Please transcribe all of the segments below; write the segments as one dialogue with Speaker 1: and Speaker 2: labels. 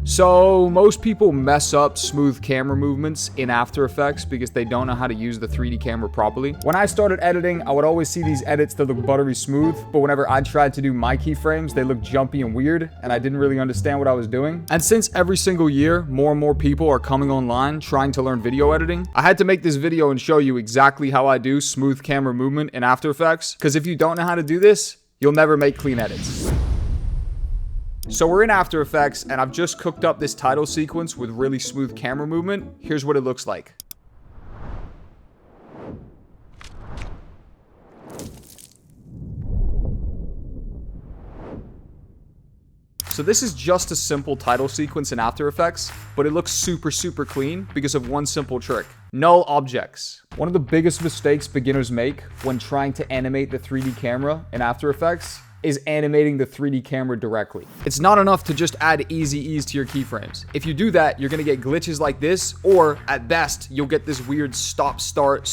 Speaker 1: So most people mess up smooth camera movements in After Effects because they don't know how to use the 3D camera properly. When I started editing, I would always see these edits that look buttery smooth, but whenever I tried to do my keyframes, they looked jumpy and weird, and I didn't really understand what I was doing. And since every single year, more and more people are coming online trying to learn video editing, I had to make this video and show you exactly how I do smooth camera movement in After Effects, because if you don't know how to do this, you'll never make clean edits. So we're in After Effects, and I've just cooked up this title sequence with really smooth camera movement. Here's what it looks like. So this is just a simple title sequence in After Effects, but it looks super clean because of one simple trick. Null objects. One of the biggest mistakes beginners make when trying to animate the 3D camera in After Effects is animating the 3D camera directly. It's not enough to just add easy ease to your keyframes. If you do that, you're gonna get glitches like this, or at best, you'll get this weird stop-start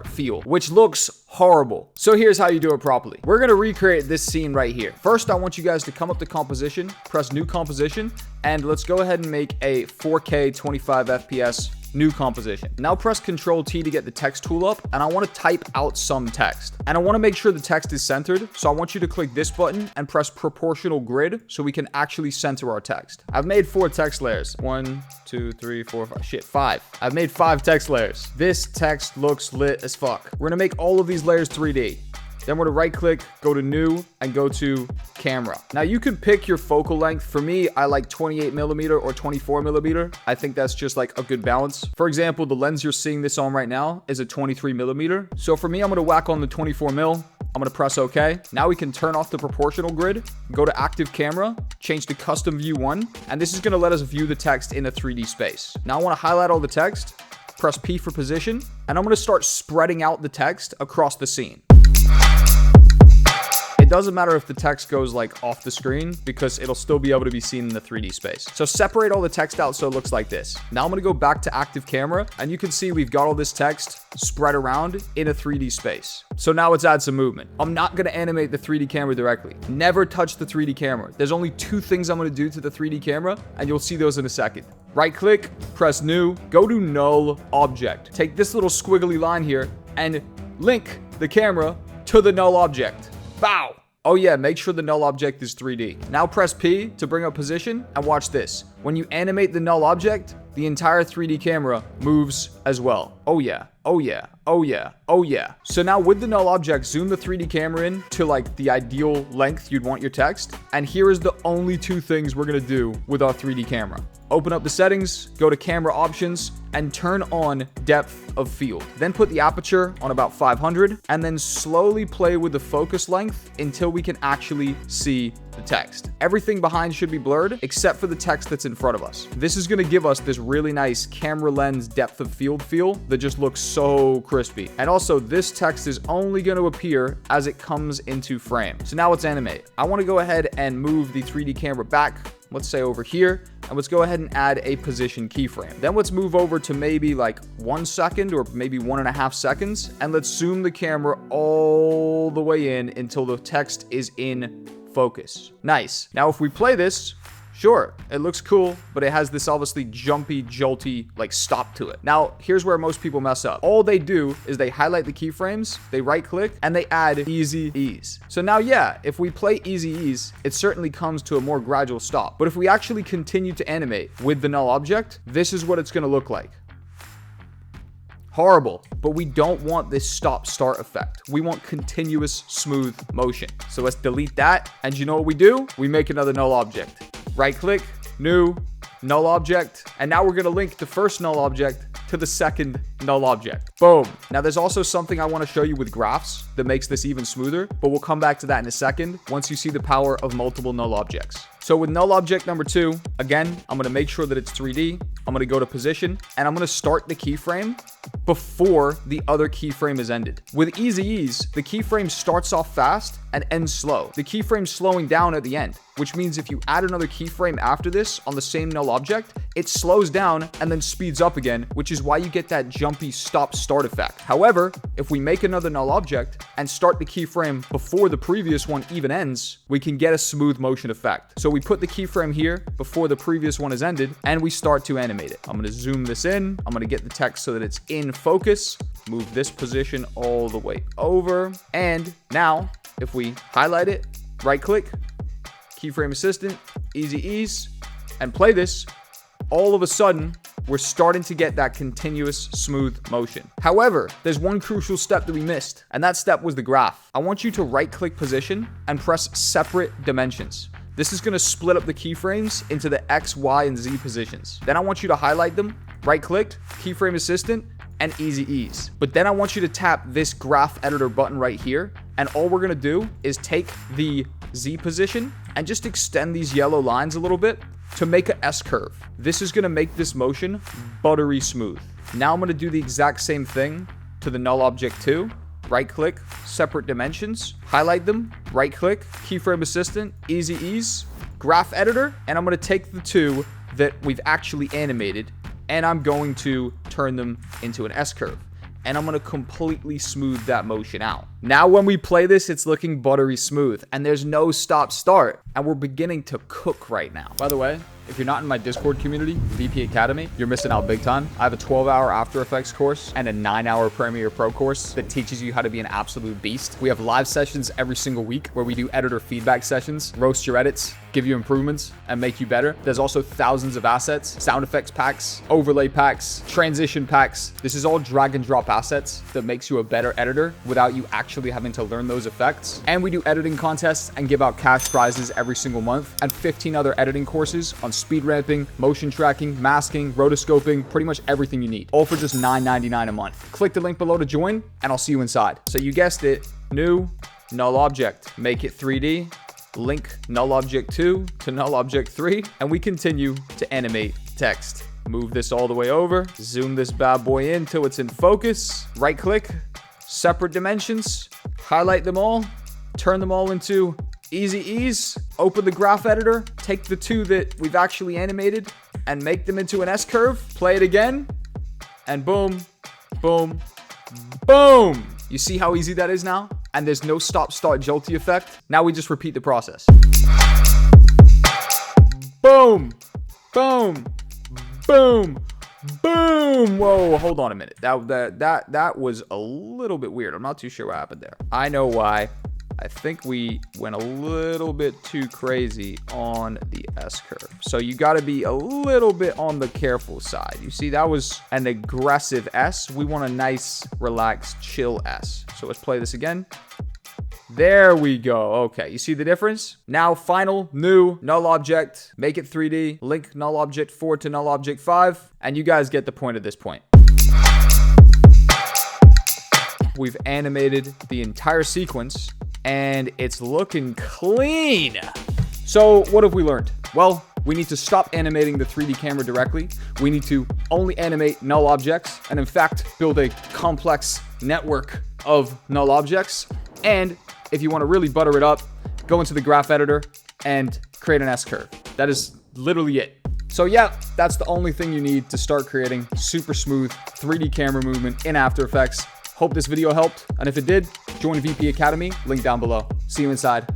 Speaker 1: feel, which looks horrible. So here's how you do it properly. We're gonna recreate this scene right here. First, I want you guys to come up to composition, press new composition, and let's go ahead and make a 4K 25 FPS new composition. Now press Ctrl T to get the text tool up, and I want to type out some text. And I want to make sure the text is centered, so I want you to click this button and press proportional grid so we can actually center our text. I've made 4 text layers. 1, 2, 3, 4, 5. 5. I've made 5 text layers. This text looks lit as fuck. We're gonna make all of these layers 3D. Then we're gonna right click, go to new, and go to camera. Now you can pick your focal length. For me, I like 28mm or 24mm. I think that's just like a good balance. For example, the lens you're seeing this on right now is a 23mm. So for me, I'm gonna whack on the 24mm. I'm gonna press OK. Now we can turn off the proportional grid, go to active camera, change to custom view 1, and this is gonna let us view the text in a 3D space. Now I wanna highlight all the text, press P for position, and I'm gonna start spreading out the text across the scene. It doesn't matter if the text goes like off the screen because it'll still be able to be seen in the 3D space. So separate all the text out so it looks like this. Now I'm gonna go back to active camera, and you can see we've got all this text spread around in a 3D space. So now let's add some movement. I'm not gonna animate the 3D camera directly. Never touch the 3D camera. There's only 2 things I'm gonna do to the 3D camera, and you'll see those in a second. Right click, press new, go to null object. Take this little squiggly line here and link the camera to the null object. Bow! Oh yeah, make sure the null object is 3D. Now press P to bring up position, and watch this. When you animate the null object, the entire 3D camera moves as well. Oh yeah, oh yeah, oh yeah, oh yeah. So now with the null object, zoom the 3D camera in to like the ideal length you'd want your text. And here is the only 2 things we're gonna do with our 3D camera. Open up the settings, go to camera options, and turn on depth of field. Then put the aperture on about 500, and then slowly play with the focus length until we can actually see the text. Everything behind should be blurred except for the text that's in front of us. This is gonna give us this really nice camera lens depth of field feel that just looks so crispy. And also, this text is only gonna appear as it comes into frame. So now let's animate. I wanna go ahead and move the 3D camera back, let's say over here, and let's go ahead and add a position keyframe. Then let's move over to maybe like 1 second or maybe 1.5 seconds, and let's zoom the camera all the way in until the text is in focus. Nice. Now if we play this, sure, it looks cool, but it has this obviously jumpy, jolty, like stop to it. Now, here's where most people mess up. All they do is they highlight the keyframes, they right click, and they add easy ease. So now, yeah, if we play easy ease, it certainly comes to a more gradual stop. But if we actually continue to animate with the null object, this is what it's gonna look like. Horrible, but we don't want this stop-start effect. We want continuous smooth motion. So let's delete that, and you know what we do? We make another null object. Right click, new, null object, and now we're gonna link the first null object to the second null object. Boom. Now there's also something I want to show you with graphs that makes this even smoother, but we'll come back to that in a second once you see the power of multiple null objects. So with null object number 2, again, I'm going to make sure that it's 3D. I'm going to go to position, and I'm going to start the keyframe before the other keyframe is ended. With easy ease, the keyframe starts off fast and ends slow. The keyframe's slowing down at the end, which means if you add another keyframe after this on the same null object, it slows down and then speeds up again, which is why you get that jumpy stop-start effect. However, if we make another null object and start the keyframe before the previous one even ends, we can get a smooth motion effect. So we put the keyframe here before the previous one is ended, and we start to animate it. I'm going to zoom this in. I'm going to get the text so that it's in focus. Move this position all the way over. And now, if we highlight it, right click, keyframe assistant, easy ease, and play this, all of a sudden, we're starting to get that continuous smooth motion. However, there's one crucial step that we missed, and that step was the graph. I want you to right click position and press separate dimensions. This is going to split up the keyframes into the X, Y, and Z positions. Then I want you to highlight them, right click, keyframe assistant, and easy ease. But then I want you to tap this graph editor button right here. And all we're going to do is take the Z position and just extend these yellow lines a little bit to make an S curve. This is going to make this motion buttery smooth. Now I'm going to do the exact same thing to the null object 2. Right click, separate dimensions, highlight them, right click, keyframe assistant, easy ease, graph editor, and I'm going to take the two that we've actually animated and I'm going to turn them into an S curve. And I'm going to completely smooth that motion out. Now when we play this, it's looking buttery smooth and there's no stop start. And we're beginning to cook right now. By the way, if you're not in my Discord community, VP Academy, you're missing out big time. I have a 12-hour After Effects course and a 9-hour Premiere Pro course that teaches you how to be an absolute beast. We have live sessions every single week where we do editor feedback sessions, roast your edits, give you improvements, and make you better. There's also thousands of assets, sound effects packs, overlay packs, transition packs. This is all drag and drop assets that makes you a better editor without you actually having to learn those effects. And we do editing contests and give out cash prizes every single month, and 15 other editing courses on speed ramping, motion tracking, masking, rotoscoping, pretty much everything you need, all for just $9.99 a month. Click the link below to join, and I'll see you inside. So you guessed it, new null object, make it 3D, link null object 2 to null object 3, and we continue to animate text. Move this all the way over, zoom this bad boy in till it's in focus, right click, separate dimensions, highlight them all, turn them all into easy ease, open the graph editor, take the two that we've actually animated and make them into an S curve, play it again, and boom, boom, boom. You see how easy that is now? And there's no stop start jolty effect. Now we just repeat the process. Boom, boom, boom, boom. Whoa, hold on a minute. That was a little bit weird. I'm not too sure what happened there. I know why. I think we went a little bit too crazy on the S curve. So you got to be a little bit on the careful side. You see, that was an aggressive S. We want a nice, relaxed, chill S. So let's play this again. There we go. Okay, you see the difference? Now, final, new, null object, make it 3D, link null object 4 to null object 5, and you guys get the point at this point. We've animated the entire sequence, and it's looking clean. So what have we learned? Well, we need to stop animating the 3D camera directly. We need to only animate null objects, and in fact, build a complex network of null objects. And if you want to really butter it up, go into the graph editor and create an S curve. That is literally it. So yeah, that's the only thing you need to start creating super smooth 3D camera movement in After Effects. Hope this video helped, and if it did, join VP Academy, link down below. See you inside.